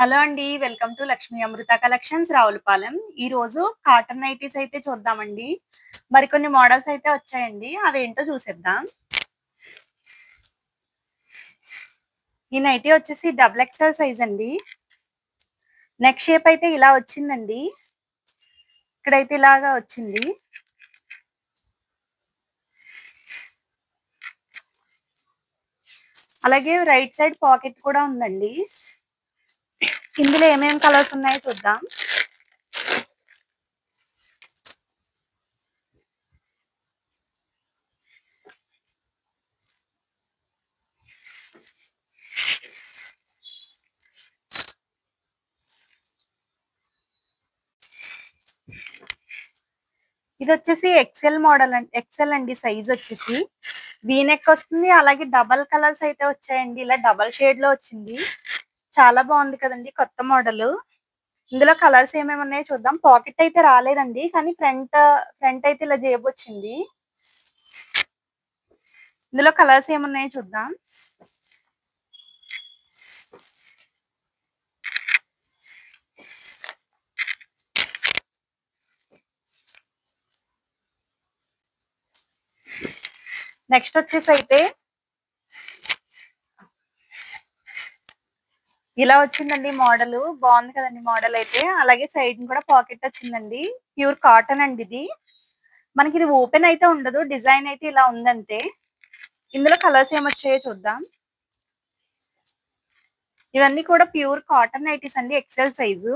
Hello అండి. Welcome to Lakshmi Amrutha collections Ravulapalem. ఈరోజు cotton nighties అయితే చూద్దామండి. మరికొన్ని మోడల్స్ అయితే వచ్చాయండి. అవేంటో చూసేద్దాం. ఈ నైటీ వచ్చేసి డబుల్ ఎక్స్ఎల్ సైజ్ అండి. నెక్ షేప్ అయితే ఇలా వచ్చిందండి. ఇక్కడైతే ఇలాగా వచ్చింది. అలాగే రైట్ సైడ్ పాకెట్ కూడా ఉందండి. ఇందులో ఏమేమి కలర్స్ ఉన్నాయో చూద్దాం. ఇది వచ్చేసి ఎక్సెల్ మోడల్ అండి. ఎక్సెల్ అండి సైజ్ వచ్చేసి. వీ నెక్ వస్తుంది. అలాగే డబల్ కలర్స్ అయితే వచ్చాయండి. ఇలా డబల్ షేడ్ లో వచ్చింది. చాలా బాగుంది కదండి, కొత్త మోడల్. ఇందులో కలర్స్ ఏమేమి ఉన్నాయో చూద్దాం. పాకెట్ అయితే రాలేదండి, కానీ ఫ్రంట్ అయితే ఇలా జేబు వచ్చింది. ఇందులో కలర్స్ ఏమున్నాయో చూద్దాం. నెక్స్ట్ వచ్చేసి అయితే ఇలా వచ్చిందండి మోడల్. బాగుంది కదండి మోడల్ అయితే. అలాగే సైడ్ కూడా పాకెట్ వచ్చిందండి. ప్యూర్ కాటన్ అండి ఇది. మనకి ఇది ఓపెన్ అయితే ఉండదు, డిజైన్ అయితే ఇలా ఉందంతే. ఇందులో కలర్స్ ఏమొచ్చాయో చూద్దాం. ఇవన్నీ కూడా ప్యూర్ కాటన్ నైటీస్ అండి, ఎక్సెల్ సైజు.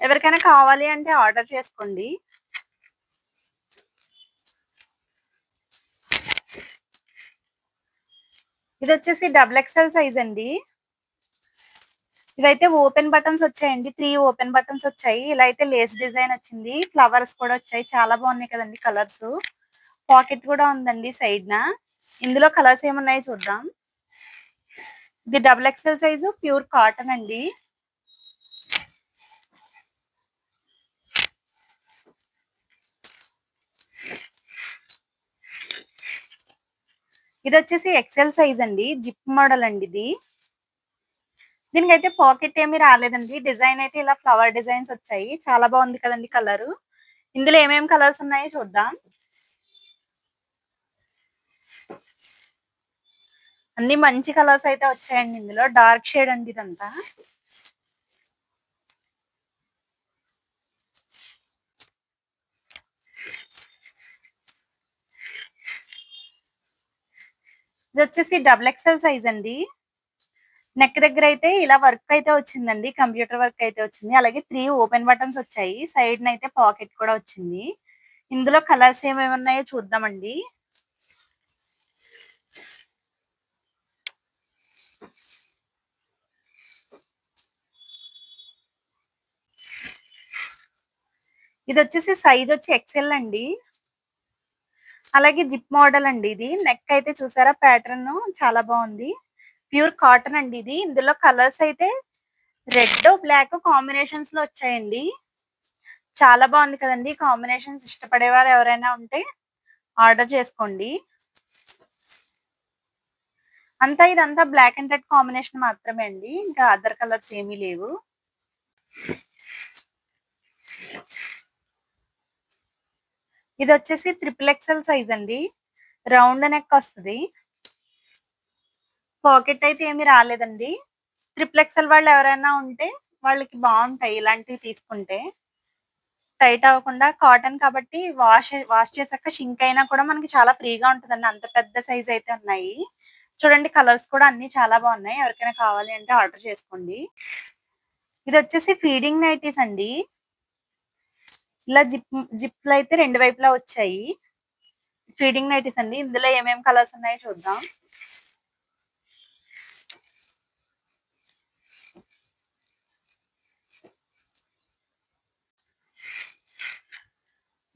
ఎవరికైనా కావాలి అంటే ఆర్డర్ చేసుకోండి. ఇది వచ్చేసి డబుల్ ఎక్స్ఎల్ సైజ్ అండి. ఇదైతే ఓపెన్ బటన్స్ వచ్చాయండి. 3 ఓపెన్ బటన్స్ వచ్చాయి. ఇలా అయితే లేస్ డిజైన్ వచ్చింది. ఫ్లవర్స్ కూడా వచ్చాయి. చాలా బాగున్నాయి కదండి కలర్స్. పాకెట్ కూడా ఉందండి సైడ్ న. ఇందులో కలర్స్ ఏమున్నాయో చూద్దాం. ఇది double XL size, pure cotton అండి. ఇది వచ్చేసి ఎక్సెల్ సైజ్ అండి. జిప్ మోడల్ అండి ఇది. దీనికైతే పాకెట్ ఏమీ రాలేదండి. డిజైన్ అయితే ఇలా ఫ్లవర్ డిజైన్స్ వచ్చాయి. చాలా బాగుంది కదండి కలర్. ఇందులో ఏమేమి కలర్స్ ఉన్నాయో చూద్దాం. అన్ని మంచి కలర్స్ అయితే వచ్చాయండి. ఇందులో డార్క్ షేడ్ అండి ఇదంతా. ఇది వచ్చేసి డబుల్ ఎక్స్ఎల్ సైజ్ అండి. నెక్ దగ్గర అయితే ఇలా వర్క్ అయితే వచ్చిందండి. కంప్యూటర్ వర్క్ అయితే వచ్చింది. అలాగే 3 ఓపెన్ బటన్స్ వచ్చాయి. సైడ్ అయితే పాకెట్ కూడా వచ్చింది. ఇందులో కలర్స్ ఏమేమి ఉన్నాయో చూద్దామండి. ఇది వచ్చేసి సైజ్ వచ్చి ఎక్సెల్ అండి. అలాగే జిప్ మోడల్ అండి ఇది. నెక్ అయితే చూసారా, ప్యాటర్న్ చాలా బాగుంది. ప్యూర్ కాటన్ అండి ఇది. ఇందులో కలర్స్ అయితే రెడ్ బ్లాక్ కాంబినేషన్స్ లో వచ్చాయండి. చాలా బాగుంది కదండి కాంబినేషన్స్. ఇష్టపడేవారు ఎవరైనా ఉంటే ఆర్డర్ చేసుకోండి. ఇదంతా బ్లాక్ అండ్ రెడ్ కాంబినేషన్ మాత్రమే అండి. ఇంకా అదర్ కలర్స్ ఏమీ లేవు. ఇది వచ్చేసి ట్రిపుల్ ఎక్స్ఎల్ సైజ్ అండి. రౌండ్ నెక్ వస్తుంది. పాకెట్ అయితే ఏమీ రాలేదండి. ట్రిపుల్ ఎక్స్ఎల్ వాళ్ళు ఎవరైనా ఉంటే వాళ్ళకి బాగుంటాయి ఇలాంటివి తీసుకుంటే. టైట్ అవ్వకుండా కాటన్ కాబట్టి వాష్ చేసాక షింక్ అయినా కూడా మనకి చాలా ఫ్రీగా ఉంటుందండి. అంత పెద్ద సైజ్ అయితే ఉన్నాయి. చూడండి కలర్స్ కూడా అన్ని చాలా బాగున్నాయి. ఎవరికైనా కావాలి అంటే ఆర్డర్ చేసుకోండి. ఇది వచ్చేసి ఫీడింగ్ నైటీస్ అండి. ఇలా జిప్లు అయితే రెండు వైపులా వచ్చాయి. ఫీడింగ్ నైటీస్ అండి. ఇందులో ఏమేమి కలర్స్ ఉన్నాయో చూద్దాం.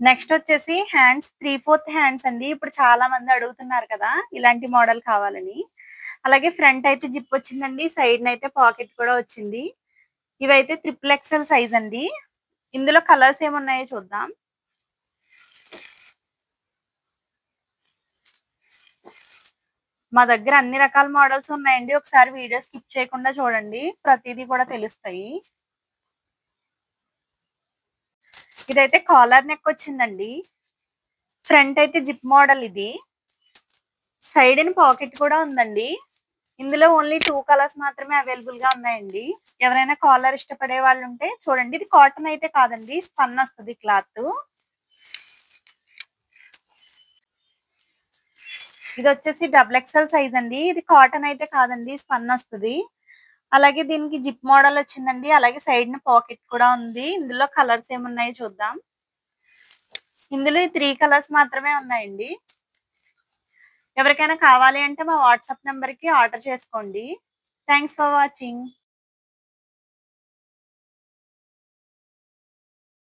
నెక్స్ట్ వచ్చేసి హ్యాండ్స్ 3/4 హ్యాండ్స్ అండి. ఇప్పుడు చాలా మంది అడుగుతున్నారు కదా ఇలాంటి మోడల్ కావాలని. అలాగే ఫ్రంట్ అయితే జిప్ వచ్చిందండి. సైడ్ అయితే పాకెట్ కూడా వచ్చింది. ఇవైతే ట్రిపుల్ ఎక్స్ఎల్ సైజ్ అండి. ఇందులో కలర్స్ ఏమున్నాయో చూద్దాం. మా దగ్గర అన్ని రకాల మోడల్స్ ఉన్నాయండి. ఒకసారి వీడియో స్కిప్ చేయకుండా చూడండి. ప్రతీదీ కూడా తెలుస్తాయి. ఇదైతే కాలర్ నెక్ వచ్చిందండి. ఫ్రంట్ అయితే జిప్ మోడల్ ఇది. సైడ్ పాకెట్ కూడా ఉందండి. ఇందులో ఓన్లీ 2 కలర్స్ మాత్రమే అవైలబుల్ గా ఉన్నాయండి. ఎవరైనా కాలర్ ఇష్టపడే వాళ్ళు ఉంటే చూడండి. ఇది కాటన్ అయితే కాదండి, స్పన్ వస్తది క్లాత్. ఇది వచ్చేసి డబుల్ ఎక్స్ఎల్ సైజ్ అండి. ఇది కాటన్ అయితే కాదండి, స్పన్ వస్తది. అలాగే దీనికి జిప్ మోడల్ వచ్చిందండి. అలాగే సైడ్ పాకెట్ కూడా ఉంది. ఇందులో కలర్స్ ఏమున్నాయో చూద్దాం. ఇందులో ఈ 3 కలర్స్ మాత్రమే ఉన్నాయండి. ఎవరికైనా కావాలి అంటే మా వాట్సాప్ నెంబర్ కి ఆర్డర్ చేసుకోండి. Thanks for watching.